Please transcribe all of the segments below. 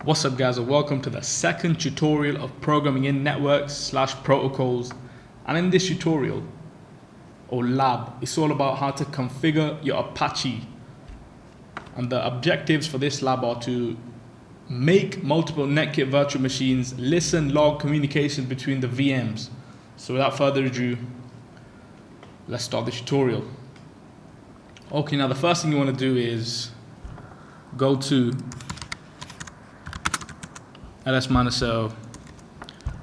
What's up guys, and welcome to the second tutorial of programming in networks / protocols. And in this tutorial or lab, it's all about how to configure your Apache. And the objectives for this lab are to make multiple Netkit virtual machines, listen, log communication between the VMs. So without further ado, let's start the tutorial. Okay, now the first thing you want to do is go to ls-l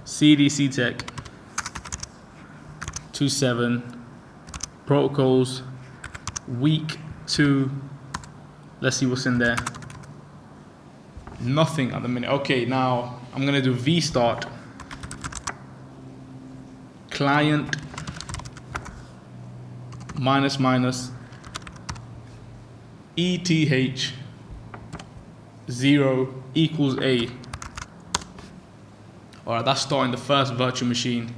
cdctech 27 protocols week 2. Let's see what's in there. Nothing at the minute. Okay, now I'm gonna do vstart client //eth 0 equals a. Alright, that's starting the first virtual machine.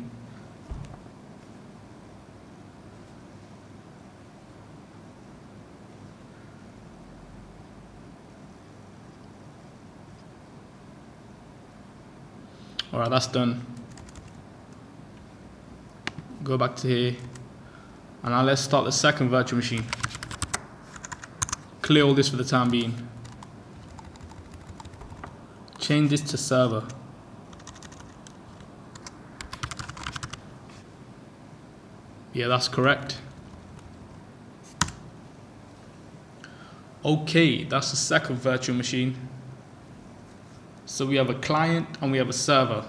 Alright, that's done. Go back to here. And now let's start the second virtual machine. Clear all this for the time being. Change this to server. Yeah, that's correct. Okay, that's the second virtual machine. So we have a client and we have a server.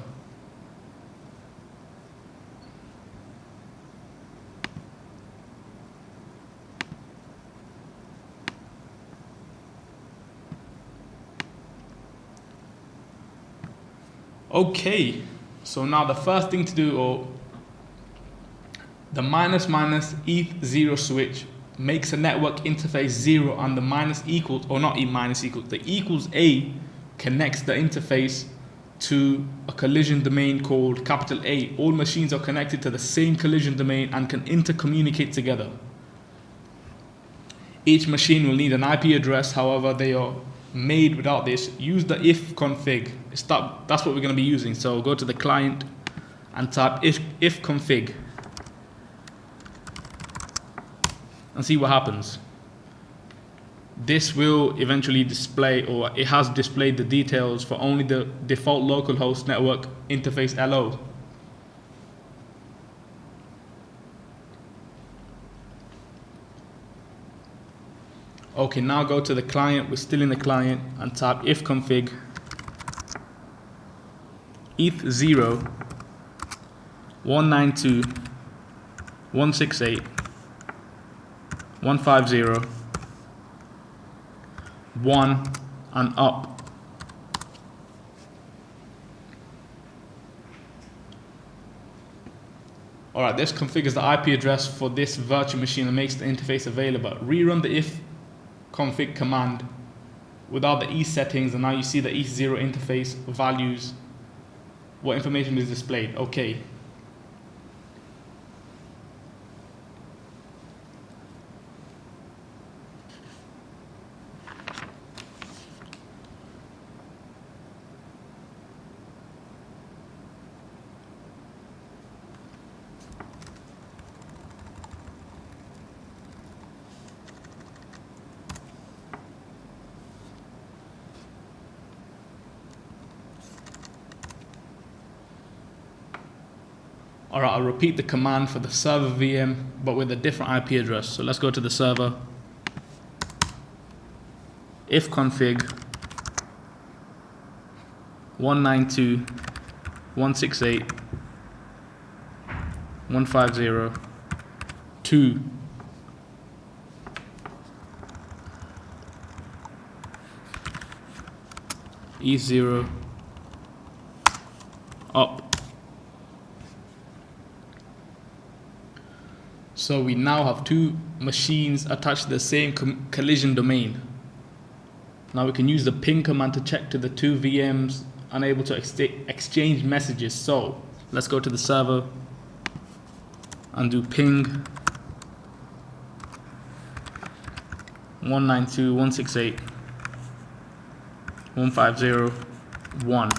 Okay, so now the first thing to do, or the --eth0 switch makes a network interface 0, and the minus equals, or not minus equals, the equals A connects the interface to a collision domain called capital A. All machines are connected to the same collision domain and can intercommunicate together. Each machine will need an IP address, however they are made without this. Use the if config. That's what we're going to be using. So go to the client and type if config. And see what happens. This will eventually display, or it has displayed the details for only the default localhost network interface LO. Okay, now go to the client. We're still in the client and type if config eth0 192.168.150 1 and up. Alright, this configures the IP address for this virtual machine and makes the interface available. Rerun the if config command without the ETH settings, and now you see the ETH0 interface values, what information is displayed. Okay. Alright, I'll repeat the command for the server VM, but with a different IP address. So let's go to the server. If config 192.168.150.2. eth0 up. So we now have two machines attached to the same collision domain. Now we can use the ping command to check to the two VMs unable to exchange messages. So let's go to the server and do ping 192.168.150 1.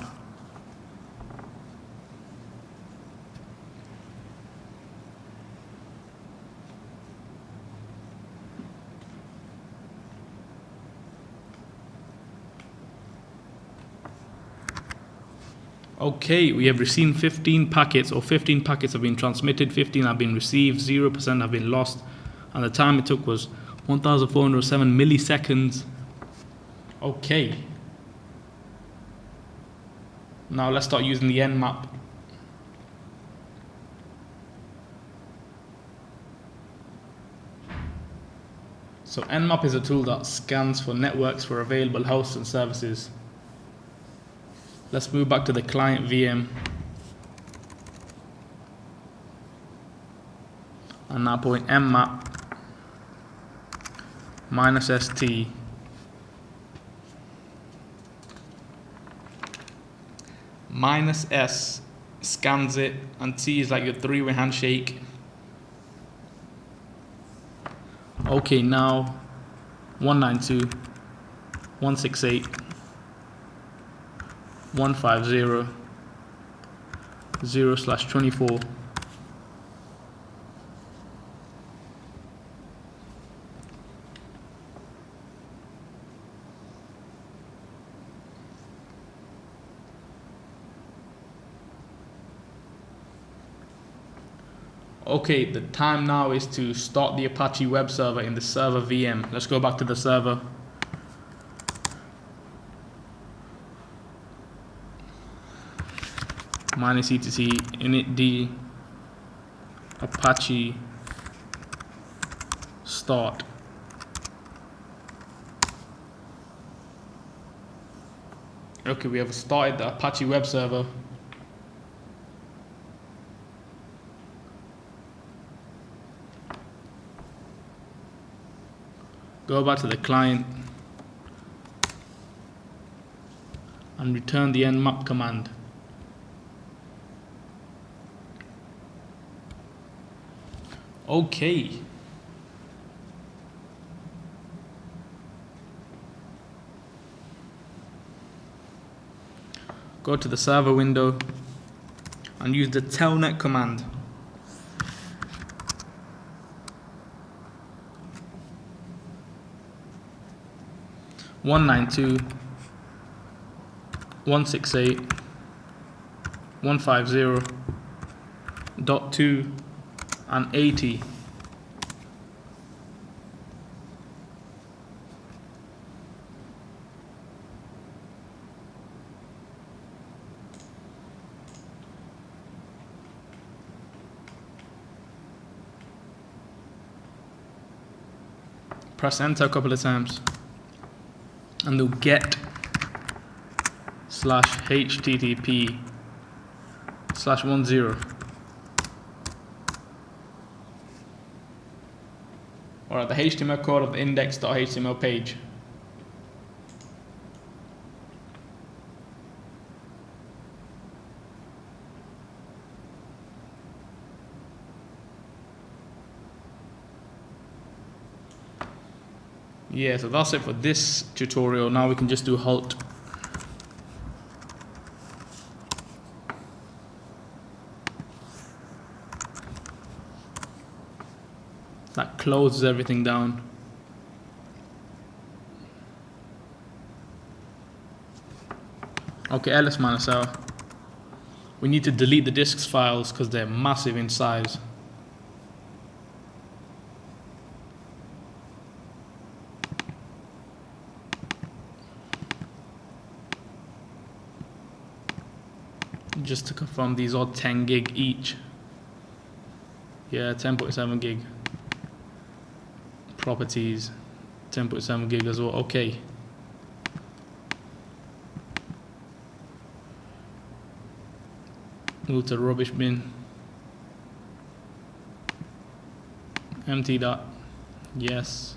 Okay, we have received 15 packets, or 15 packets have been transmitted, 15 have been received, 0% have been lost, and the time it took was 1,407 milliseconds. Okay. Now let's start using the Nmap. So Nmap is a tool that scans for networks for available hosts and services. Let's move back to the client VM. And now put in Nmap -st -s scans it, and T is like your three-way handshake. Okay, now 192.168.150.0/24. Okay, the time now is to start the Apache web server in the server VM. Let's go back to the server. -etc initd Apache start. Okay, we have started the Apache web server. Go back to the client and return the nmap command. Okay. Go to the server window and use the telnet command. .168.150.2 and 80. Press enter a couple of times and do get/http/10. Or the HTML code of the index.html page. Yeah, so that's it for this tutorial. Now we can just do halt. That closes everything down. Okay, ls-l. We need to delete the disks files because they're massive in size. Just to confirm, these are 10 gig each. Yeah, 10.7 gig. Properties, 10.7 gig as well. Okay. Move to rubbish bin. Empty that. Yes.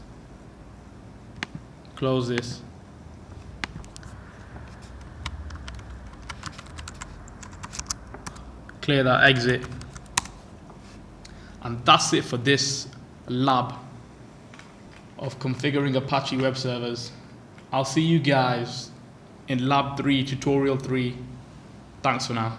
Close this. Clear that exit. And that's it for this lab of configuring Apache web servers. I'll see you guys in lab 3, tutorial 3. Thanks for now.